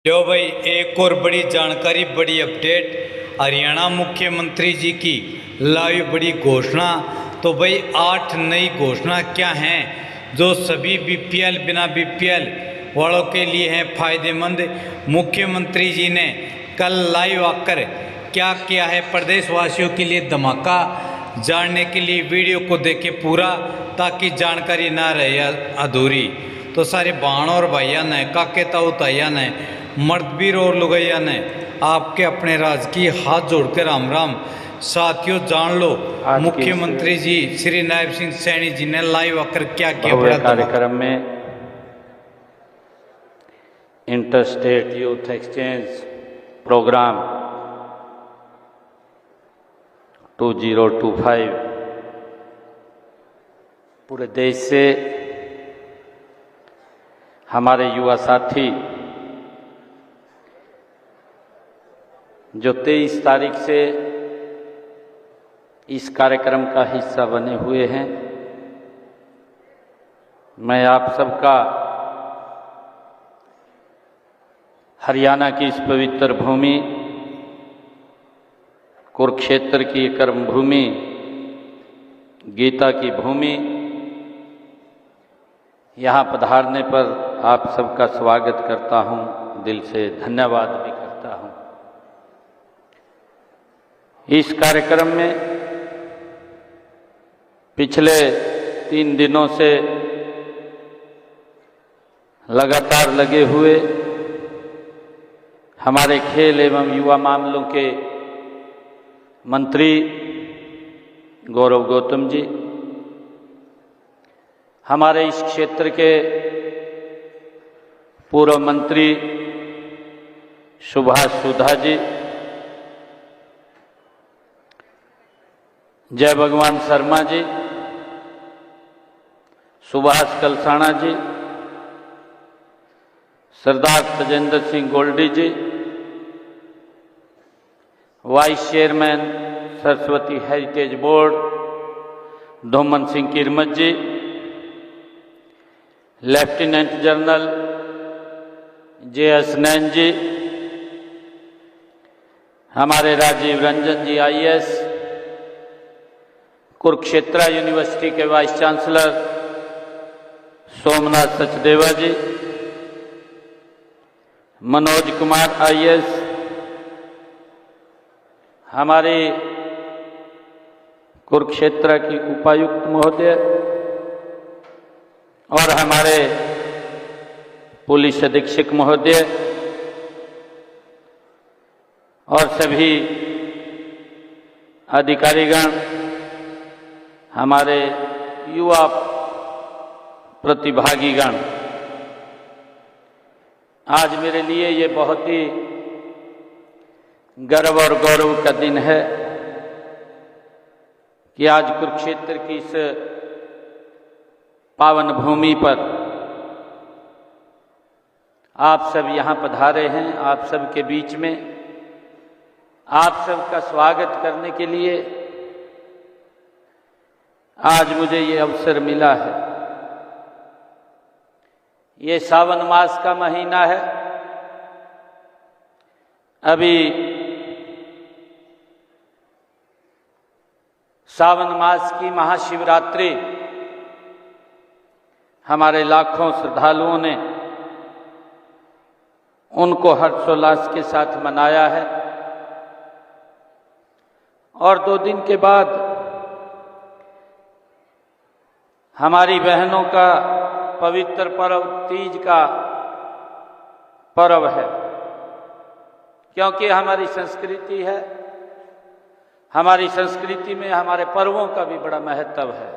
लो भाई, एक और बड़ी जानकारी, बड़ी अपडेट। हरियाणा मुख्यमंत्री जी की लाई बड़ी घोषणा। तो भाई 8 नई घोषणा क्या हैं जो सभी बीपीएल बिना बीपीएल वालों के लिए हैं फायदेमंद। मुख्यमंत्री जी ने कल लाइव आकर क्या किया है प्रदेशवासियों के लिए धमाका। जानने के लिए वीडियो को देखें पूरा, ताकि जानकारी ना रहे अधूरी। तो सारे बहनों और भाइयों ने, काके ताऊ ताइया ने, मर्दवीर और लुगैया ने आपके अपने राज की हाथ जोड़कर राम राम। साथियों जान लो मुख्यमंत्री जी श्री नायब सिंह सैनी जी ने लाइव आकर क्या किया बड़ा कार्यक्रम में इंटरस्टेट यूथ एक्सचेंज प्रोग्राम 2025 पूरे देश से हमारे युवा साथी जो 23 तारीख से इस कार्यक्रम का हिस्सा बने हुए हैं, मैं आप सबका हरियाणा की इस पवित्र भूमि, कुरुक्षेत्र की कर्म भूमि, गीता की भूमि, यहाँ पधारने पर आप सबका स्वागत करता हूँ, दिल से धन्यवाद भी करता हूँ। इस कार्यक्रम में पिछले 3 दिनों से लगातार लगे हुए हमारे खेल एवं युवा मामलों के मंत्री गौरव गौतम जी, हमारे इस क्षेत्र के पूर्व मंत्री सुभाष सुधा ji, Jai Bhagwan Sharma ji, Subhash Kalsana ji, Sardar Tajinder Singh Goldy ji, vice chairman Saraswati heritage board Dhoman Singh Kirmat ji, lieutenant general J S. Nain ji, हमारे राजीव रंजन जी आईएएस, कुरुक्षेत्र यूनिवर्सिटी के vice chancellor Somnath Sachdeva ji, Manoj Kumar IAS, हमारे कुरुक्षेत्र की उपायुक्त महोदय और हमारे पुलिस अधीक्षक महोदय और सभी अधिकारीगण, हमारे युवा प्रतिभागीगण, आज मेरे लिए ये बहुत ही गर्व और गौरव का दिन है कि आज कुरुक्षेत्र की इस पावन भूमि पर आप सब यहाँ पधारे हैं। आप सब के बीच में आप सबका स्वागत करने के लिए आज मुझे ये अवसर मिला है। ये सावन मास का महीना है। अभी सावन मास की महाशिवरात्रि हमारे लाखों श्रद्धालुओं ने उनको हर्षोल्लास के साथ मनाया है और 2 दिन के बाद हमारी बहनों का पवित्र पर्व तीज का पर्व है, क्योंकि हमारी संस्कृति है। हमारी संस्कृति में हमारे पर्वों का भी बड़ा महत्व है।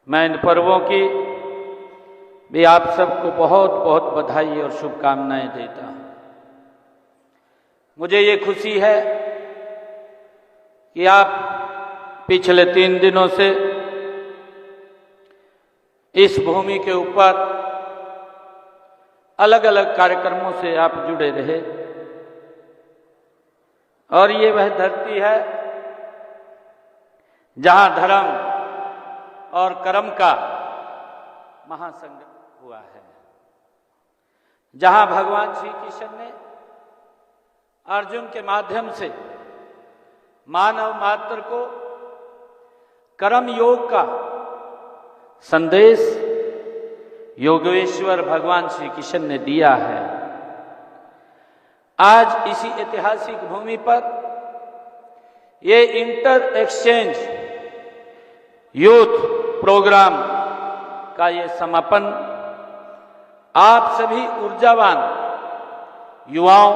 मैं इन पर्वों की भी आप सबको बहुत बहुत बधाई और शुभकामनाएं देता हूं। मुझे ये खुशी है कि आप पिछले 3 दिनों से इस भूमि के ऊपर अलग अलग कार्यक्रमों से आप जुड़े रहे और ये वह धरती है जहां धर्म और कर्म का महासंगम हुआ है, जहां भगवान श्री कृष्ण ने अर्जुन के माध्यम से मानव मात्र को कर्म योग का संदेश योगेश्वर भगवान श्री कृष्ण ने दिया है। आज इसी ऐतिहासिक भूमि पर ये इंटर एक्सचेंज यूथ प्रोग्राम का ये समापन आप सभी ऊर्जावान युवाओं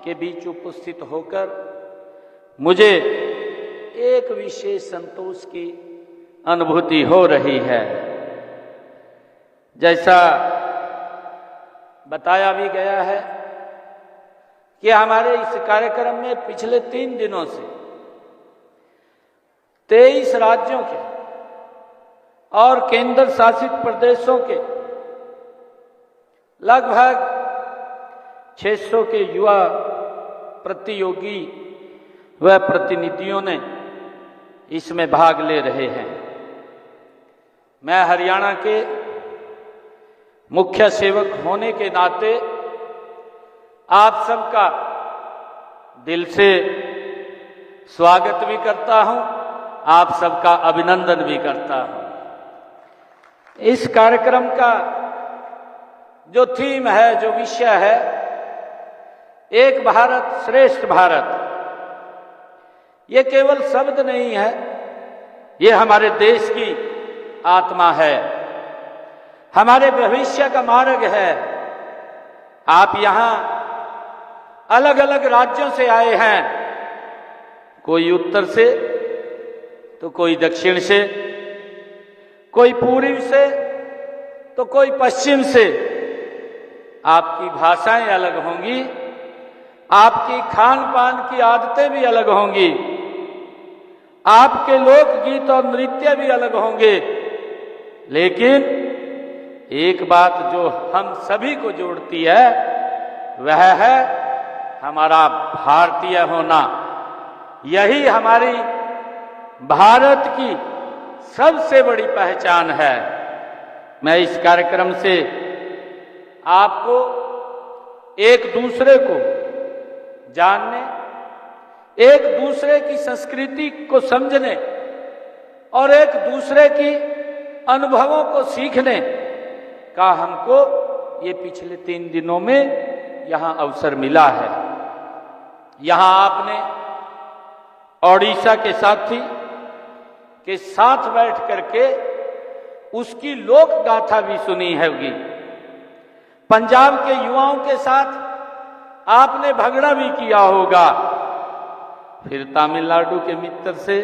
के बीच उपस्थित होकर मुझे एक विशेष संतोष की अनुभूति हो रही है। जैसा बताया भी गया है कि हमारे इस कार्यक्रम में पिछले 3 दिनों से 23 राज्यों के और केंद्र शासित प्रदेशों के लगभग 600 के युवा प्रतियोगी व प्रतिनिधियों ने इसमें भाग ले रहे हैं। मैं हरियाणा के मुख्य सेवक होने के नाते आप सबका दिल से स्वागत भी करता हूं, आप सबका अभिनंदन भी करता हूं। इस कार्यक्रम का जो थीम है, जो विषय है, एक भारत श्रेष्ठ भारत, ये केवल शब्द नहीं है, ये हमारे देश की आत्मा है, हमारे भविष्य का मार्ग है। आप यहां अलग अलग राज्यों से आए हैं, कोई उत्तर से तो कोई दक्षिण से, कोई पूर्व से तो कोई पश्चिम से। आपकी भाषाएं अलग होंगी, आपकी खान पान की आदतें भी अलग होंगी, आपके लोकगीत और नृत्य भी अलग होंगे, लेकिन एक बात जो हम सभी को जोड़ती है वह है हमारा भारतीय होना। यही हमारी भारत की सबसे बड़ी पहचान है। मैं इस कार्यक्रम से आपको एक दूसरे को जानने, एक दूसरे की संस्कृति को समझने और एक दूसरे की अनुभवों को सीखने का हमको ये पिछले 3 दिनों में यहाँ अवसर मिला है। यहाँ आपने ओडिशा के साथी के साथ बैठ करके उसकी लोक गाथा भी सुनी होगी। पंजाब के युवाओं के साथ आपने भगड़ा भी किया होगा। फिर तमिलनाडु के मित्र से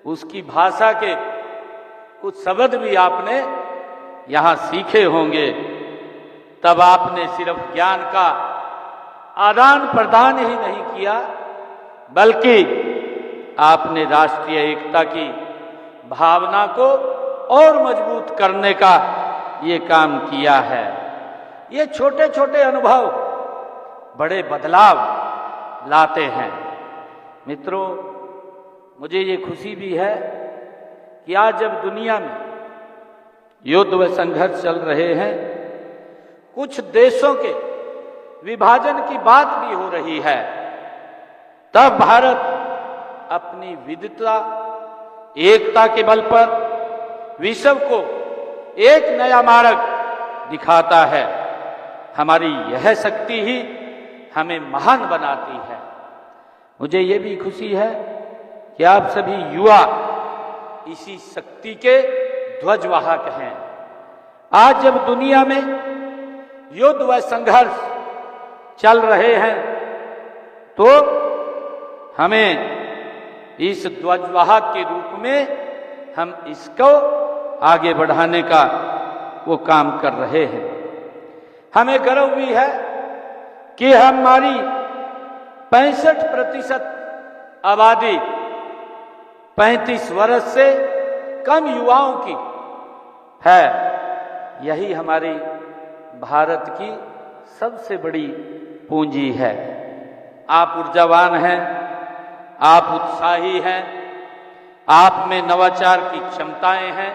उसकी भाषा के कुछ शब्द भी आपने यहां सीखे होंगे। तब आपने सिर्फ ज्ञान का आदान प्रदान ही नहीं किया, बल्कि आपने राष्ट्रीय एकता की भावना को और मजबूत करने का ये काम किया है। ये छोटे छोटे अनुभव बड़े बदलाव लाते हैं। मित्रों, मुझे ये खुशी भी है कि आज जब दुनिया में युद्ध व संघर्ष चल रहे हैं, कुछ देशों के विभाजन की बात भी हो रही है, तब भारत अपनी विविधता, एकता के बल पर विश्व को एक नया मार्ग दिखाता है। हमारी यह शक्ति ही हमें महान बनाती है। मुझे ये भी खुशी है कि आप सभी युवा इसी शक्ति के ध्वजवाहक हैं। आज जब दुनिया में युद्ध व संघर्ष चल रहे हैं, तो हमें इस ध्वजवाहक के रूप में हम इसको आगे बढ़ाने का वो काम कर रहे हैं। हमें गर्व भी है कि हमारी 65% आबादी 35 वर्ष से कम युवाओं की है। यही हमारी भारत की सबसे बड़ी पूंजी है। आप ऊर्जावान हैं, आप उत्साही हैं, आप में नवाचार की क्षमताएं हैं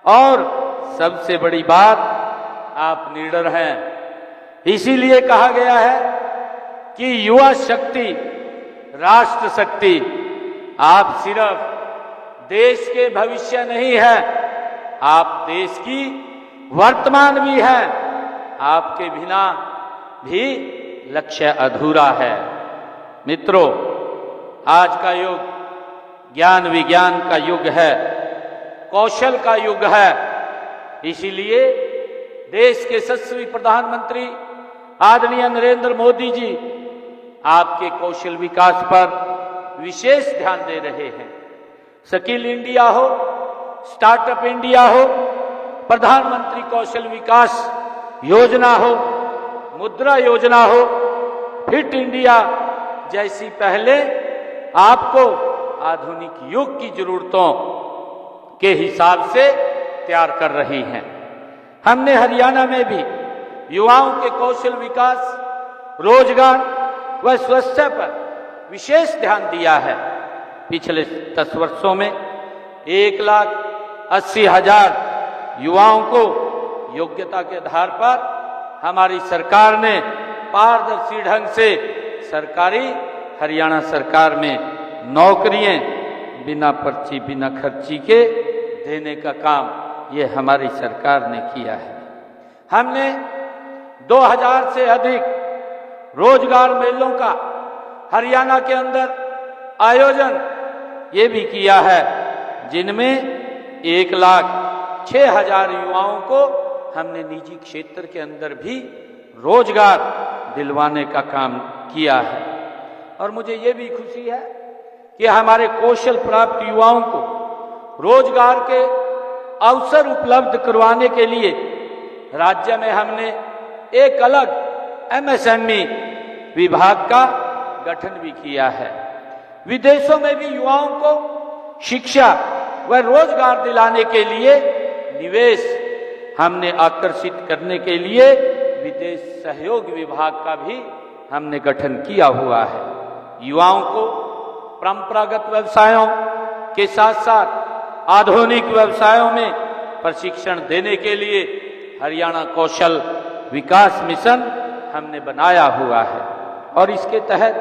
और सबसे बड़ी बात, आप लीडर हैं। इसीलिए कहा गया है कि युवा शक्ति राष्ट्र शक्ति। आप सिर्फ देश के भविष्य नहीं है, आप देश की वर्तमान भी है। आपके बिना भी लक्ष्य अधूरा है। मित्रों, आज का युग ज्ञान विज्ञान का युग है, कौशल का युग है। इसीलिए देश के यशस्वी प्रधानमंत्री आदरणीय नरेंद्र मोदी जी आपके कौशल विकास पर विशेष ध्यान दे रहे हैं। स्किल इंडिया हो, स्टार्टअप इंडिया हो, प्रधानमंत्री कौशल विकास योजना हो, मुद्रा योजना हो, फिट इंडिया जैसी पहले आपको आधुनिक युग की जरूरतों के हिसाब से तैयार कर रही हैं। हमने हरियाणा में भी युवाओं के कौशल विकास, रोजगार व स्वास्थ्य पर विशेष ध्यान दिया है। पिछले 10 वर्षों में 1,80,000 युवाओं को योग्यता के आधार पर हमारी सरकार ने पारदर्शी ढंग से सरकारी हरियाणा सरकार में नौकरियां बिना पर्ची बिना खर्ची के देने का काम ये हमारी सरकार ने किया है। हमने 2000 से अधिक रोजगार मेलों का हरियाणा के अंदर आयोजन ये भी किया है, जिनमें 1,06,000 युवाओं को हमने निजी क्षेत्र के अंदर भी रोजगार दिलवाने का काम किया है। और मुझे ये भी खुशी है कि हमारे कौशल प्राप्त युवाओं को रोजगार के अवसर उपलब्ध करवाने के लिए राज्य में हमने एक अलग MSME विभाग का गठन भी किया है। विदेशों में भी युवाओं को शिक्षा व रोजगार दिलाने के लिए निवेश हमने आकर्षित करने के लिए विदेश सहयोग विभाग का भी हमने गठन किया हुआ है। युवाओं को परंपरागत व्यवसायों के साथ साथ आधुनिक व्यवसायों में प्रशिक्षण देने के लिए हरियाणा कौशल विकास मिशन हमने बनाया हुआ है। और इसके तहत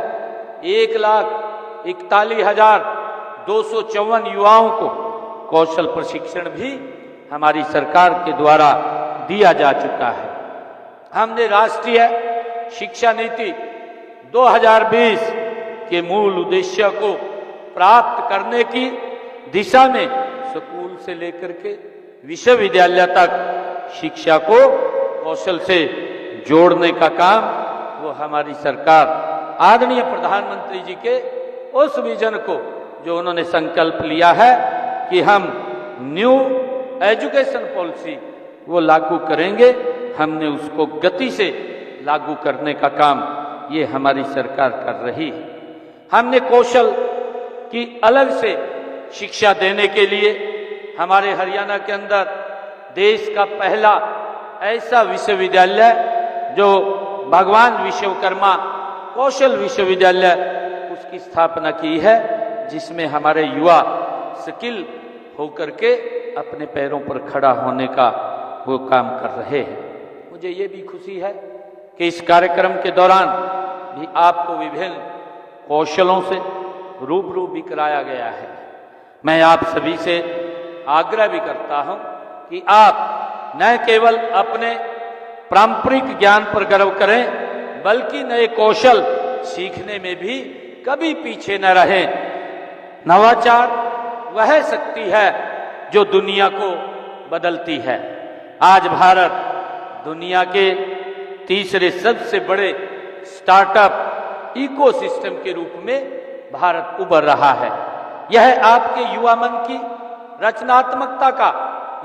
1,41,254 युवाओं को कौशल प्रशिक्षण भी हमारी सरकार के द्वारा दिया जा चुका है। हमने राष्ट्रीय शिक्षा नीति 2020 के मूल उद्देश्य को प्राप्त करने की दिशा में स्कूल से लेकर के विश्वविद्यालय तक शिक्षा को कौशल से जोड़ने का काम वो हमारी सरकार आदरणीय प्रधानमंत्री जी के उस विजन को जो उन्होंने संकल्प लिया है कि हम न्यू एजुकेशन पॉलिसी वो लागू करेंगे, हमने उसको गति से लागू करने का काम ये हमारी सरकार कर रही है। हमने कौशल की अलग से शिक्षा देने के लिए हमारे हरियाणा के अंदर देश का पहला ऐसा विश्वविद्यालय जो भगवान विश्वकर्मा कौशल विश्वविद्यालय उसकी स्थापना की है, जिसमें हमारे युवा स्किल होकर के अपने पैरों पर खड़ा होने का वो काम कर रहे हैं। मुझे ये भी खुशी है कि इस कार्यक्रम के दौरान भी आपको विभिन्न कौशलों से रूबरू भी कराया गया है। मैं आप सभी से आग्रह भी करता हूं कि आप न केवल अपने पारंपरिक ज्ञान पर गर्व करें, बल्कि नए कौशल सीखने में भी कभी पीछे न रहें। नवाचार वह शक्ति है जो दुनिया को बदलती है। आज भारत दुनिया के तीसरे सबसे बड़े स्टार्टअप इकोसिस्टम के रूप में भारत उभर रहा है। यह आपके युवा मन की रचनात्मकता का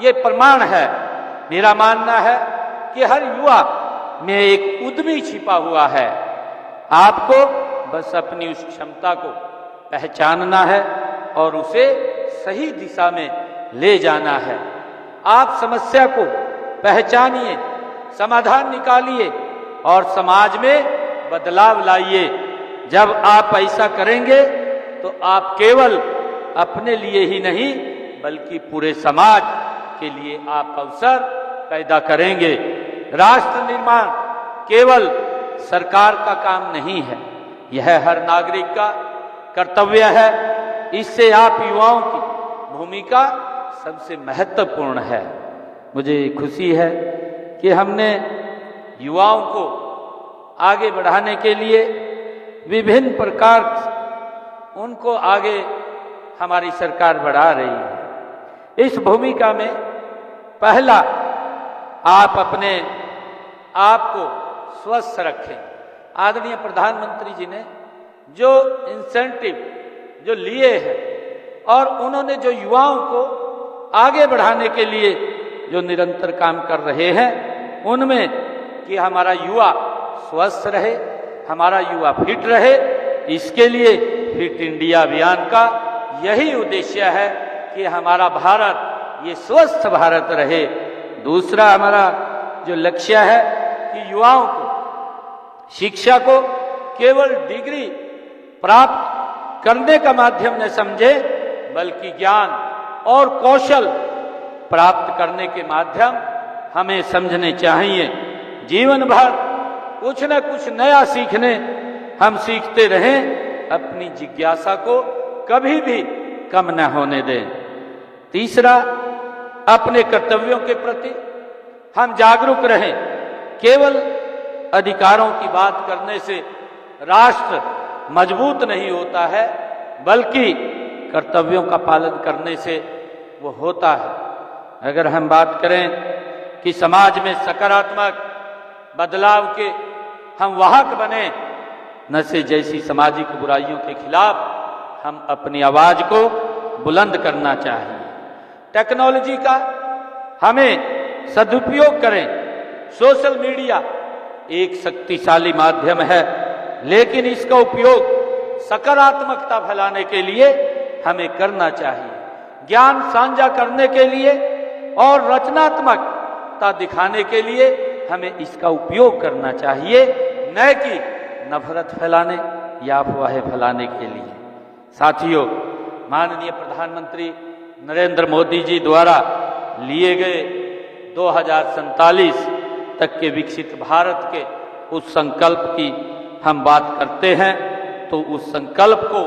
ये प्रमाण है। मेरा मानना है कि हर युवा में एक उद्यमी छिपा हुआ है। आपको बस अपनी उस क्षमता को पहचानना है और उसे सही दिशा में ले जाना है। आप समस्या को पहचानिए, समाधान निकालिए और समाज में बदलाव लाइए। जब आप ऐसा करेंगे तो आप केवल अपने लिए ही नहीं बल्कि पूरे समाज के लिए आप अवसर पैदा करेंगे। राष्ट्र निर्माण केवल सरकार का काम नहीं है, यह हर नागरिक का कर्तव्य है। इससे आप युवाओं की भूमिका सबसे महत्वपूर्ण है। मुझे खुशी है कि हमने युवाओं को आगे बढ़ाने के लिए विभिन्न प्रकार से उनको आगे हमारी सरकार बढ़ा रही है। इस भूमिका में पहला, आप अपने आप को स्वस्थ रखें। आदरणीय प्रधानमंत्री जी ने जो इंसेंटिव जो लिए हैं और उन्होंने जो युवाओं को आगे बढ़ाने के लिए जो निरंतर काम कर रहे हैं, उनमें कि हमारा युवा स्वस्थ रहे, हमारा युवा फिट रहे, इसके लिए फिट इंडिया अभियान का यही उद्देश्य है कि हमारा भारत ये स्वस्थ भारत रहे। दूसरा हमारा जो लक्ष्य है कि युवाओं को शिक्षा को केवल डिग्री प्राप्त करने का माध्यम न समझे, बल्कि ज्ञान और कौशल प्राप्त करने के माध्यम हमें समझने चाहिए। जीवन भर कुछ न कुछ नया सीखने हम सीखते रहें, अपनी जिज्ञासा को कभी भी कम न होने दें। तीसरा, अपने कर्तव्यों के प्रति हम जागरूक रहें। केवल अधिकारों की बात करने से राष्ट्र मजबूत नहीं होता है, बल्कि कर्तव्यों का पालन करने से वो होता है। अगर हम बात करें कि समाज में सकारात्मक बदलाव के हम वाहक बने, नशे जैसी सामाजिक बुराइयों के खिलाफ हम अपनी आवाज को बुलंद करना चाहिए। टेक्नोलॉजी का हमें सदुपयोग करें। सोशल मीडिया एक शक्तिशाली माध्यम है, लेकिन इसका उपयोग सकारात्मकता फैलाने के लिए हमें करना चाहिए। ज्ञान साझा करने के लिए और रचनात्मकता दिखाने के लिए हमें इसका उपयोग करना चाहिए, न कि नफरत फैलाने या अफवाहें फैलाने के लिए। साथियों, माननीय प्रधानमंत्री नरेंद्र मोदी जी द्वारा लिए गए 2047 तक के विकसित भारत के उस संकल्प की हम बात करते हैं, तो उस संकल्प को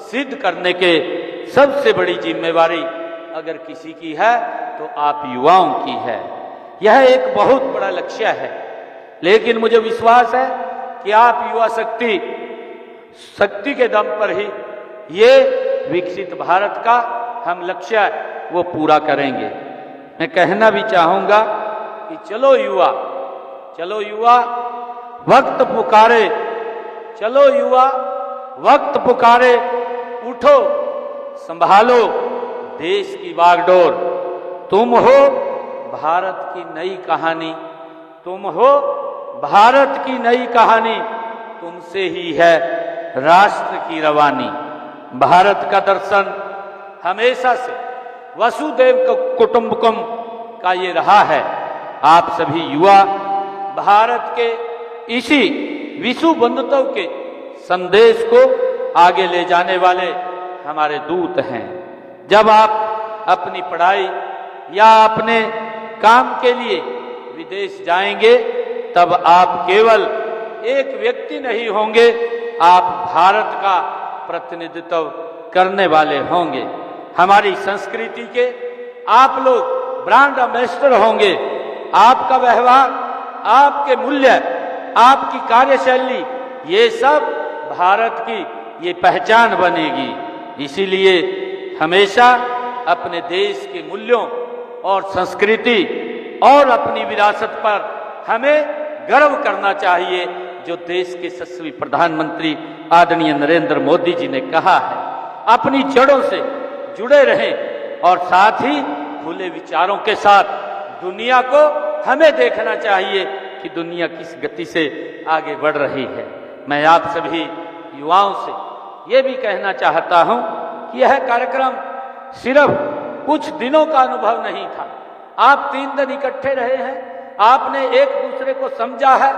सिद्ध करने के सबसे बड़ी जिम्मेवारी अगर किसी की है तो आप युवाओं की है। यह एक बहुत बड़ा लक्ष्य है, लेकिन मुझे विश्वास है कि आप युवा शक्ति के दम पर ही ये विकसित भारत का हम लक्ष्य वो पूरा करेंगे। मैं कहना भी चाहूंगा कि चलो युवा वक्त पुकारे, चलो युवा वक्त पुकारे, उठो संभालो देश की बागडोर। तुम हो भारत की नई कहानी, तुम हो भारत की नई कहानी, तुमसे ही है राष्ट्र की रवानी। भारत का दर्शन हमेशा से वसुदैव कुटुंबकम का ये रहा है। आप सभी युवा भारत के इसी विश्व बंधुत्व के संदेश को आगे ले जाने वाले हमारे दूत हैं। जब आप अपनी पढ़ाई या अपने काम के लिए विदेश जाएंगे, तब आप केवल एक व्यक्ति नहीं होंगे, आप भारत का प्रतिनिधित्व करने वाले होंगे। हमारी संस्कृति के आप लोग ब्रांड एम्बेसडर होंगे। आपका व्यवहार, आपके मूल्य, आपकी कार्यशैली, ये सब भारत की ये पहचान बनेगी। इसीलिए हमेशा अपने देश के मूल्यों और संस्कृति और अपनी विरासत पर हमें गर्व करना चाहिए, जो देश के यशस्वी प्रधानमंत्री आदरणीय नरेंद्र मोदी जी ने कहा है। अपनी जड़ों से जुड़े रहें और साथ ही खुले विचारों के साथ दुनिया को हमें देखना चाहिए कि दुनिया किस गति से आगे बढ़ रही है। मैं आप सभी युवाओं से ये भी कहना चाहता हूं कि यह कार्यक्रम सिर्फ कुछ दिनों का अनुभव नहीं था। आप 3 दिन इकट्ठे रहे हैं, आपने एक दूसरे को समझा है,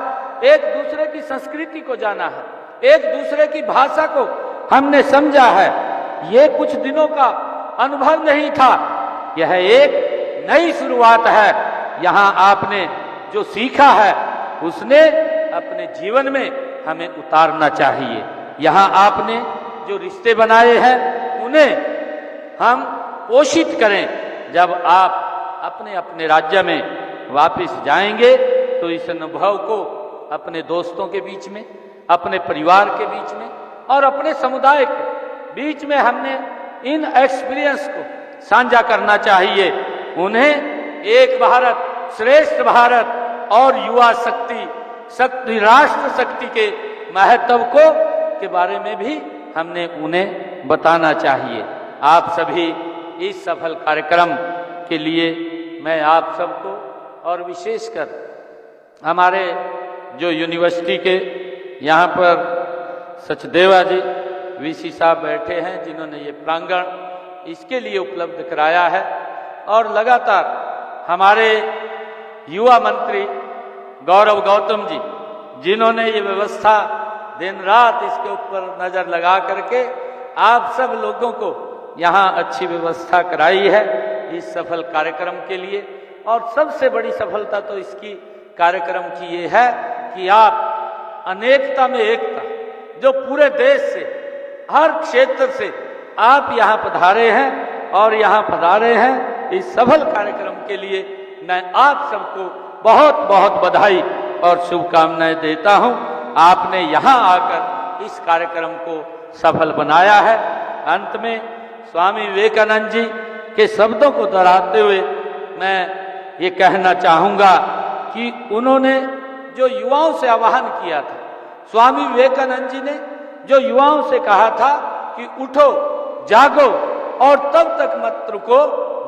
एक दूसरे की संस्कृति को जाना है, एक दूसरे की भाषा को हमने समझा है। ये कुछ दिनों का अनुभव नहीं था, यह एक नई शुरुआत है। यहाँ आपने जो सीखा है उसने अपने जीवन में हमें उतारना चाहिए। यहाँ आपने जो रिश्ते बनाए हैं उन्हें हम पोषित करें। जब आप अपने अपने राज्य में वापस जाएंगे तो इस अनुभव को अपने दोस्तों के बीच में, अपने परिवार के बीच में और अपने समुदाय के बीच में हमने इन एक्सपीरियंस को साझा करना चाहिए। उन्हें एक भारत श्रेष्ठ भारत और युवा शक्ति राष्ट्र शक्ति के महत्व को के बारे में भी हमने उन्हें बताना चाहिए। आप सभी इस सफल कार्यक्रम के लिए मैं आप सबको और विशेषकर हमारे जो यूनिवर्सिटी के यहाँ पर सचदेवा जी वीसी साहब बैठे हैं, जिन्होंने ये प्रांगण इसके लिए उपलब्ध कराया है, और लगातार हमारे युवा मंत्री गौरव गौतम जी, जिन्होंने ये व्यवस्था दिन रात इसके ऊपर नजर लगा करके आप सब लोगों को यहाँ अच्छी व्यवस्था कराई है इस सफल कार्यक्रम के लिए। और सबसे बड़ी सफलता तो इसकी कार्यक्रम की ये है कि आप अनेकता में एकता, जो पूरे देश से हर क्षेत्र से आप यहाँ पधारे हैं और यहाँ पधारे हैं इस सफल कार्यक्रम के लिए मैं आप सबको बहुत बहुत बधाई और शुभकामनाएं देता हूँ। आपने यहाँ आकर इस कार्यक्रम को सफल बनाया है। अंत में स्वामी विवेकानंद जी के शब्दों को दोहराते हुए मैं ये कहना चाहूँगा कि उन्होंने जो युवाओं से आह्वान किया था, स्वामी विवेकानंद जी ने जो युवाओं से कहा था कि उठो, जागो और तब तक मत रुको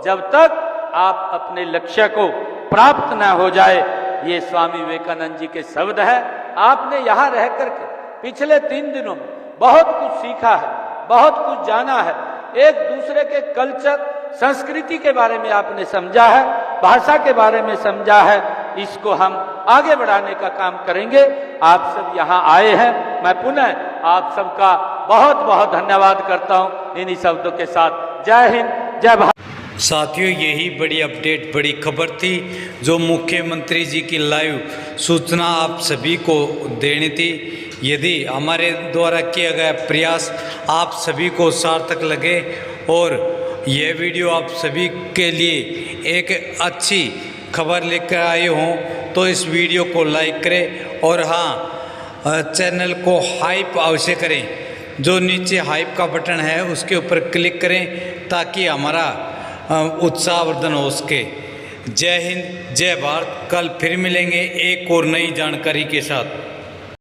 जब तक आप अपने लक्ष्य को प्राप्त न हो जाए। ये स्वामी विवेकानंद जी के शब्द है। आपने यहाँ रह करके पिछले 3 दिनों में बहुत कुछ सीखा है, बहुत कुछ जाना है। एक दूसरे के कल्चर, संस्कृति के बारे में आपने समझा है, भाषा के बारे में समझा है। इसको हम आगे बढ़ाने का काम करेंगे। आप सब यहाँ आए हैं, मैं पुनः आप सबका बहुत बहुत धन्यवाद करता हूँ इन्हीं शब्दों के साथ। जय हिंद, जय भारत। साथियों, यही बड़ी अपडेट, बड़ी खबर थी जो मुख्यमंत्री जी की लाइव सूचना आप सभी को देनी थी। यदि हमारे द्वारा किया गया प्रयास आप सभी को सार्थक लगे और यह वीडियो आप सभी के लिए एक अच्छी खबर लेकर आए हों तो इस वीडियो को लाइक करें और हाँ, चैनल को हाइप अवश्य करें। जो नीचे हाइप का बटन है उसके ऊपर क्लिक करें ताकि हमारा उत्साहवर्धन हो सके। जय हिंद, जय भारत। कल फिर मिलेंगे एक और नई जानकारी के साथ।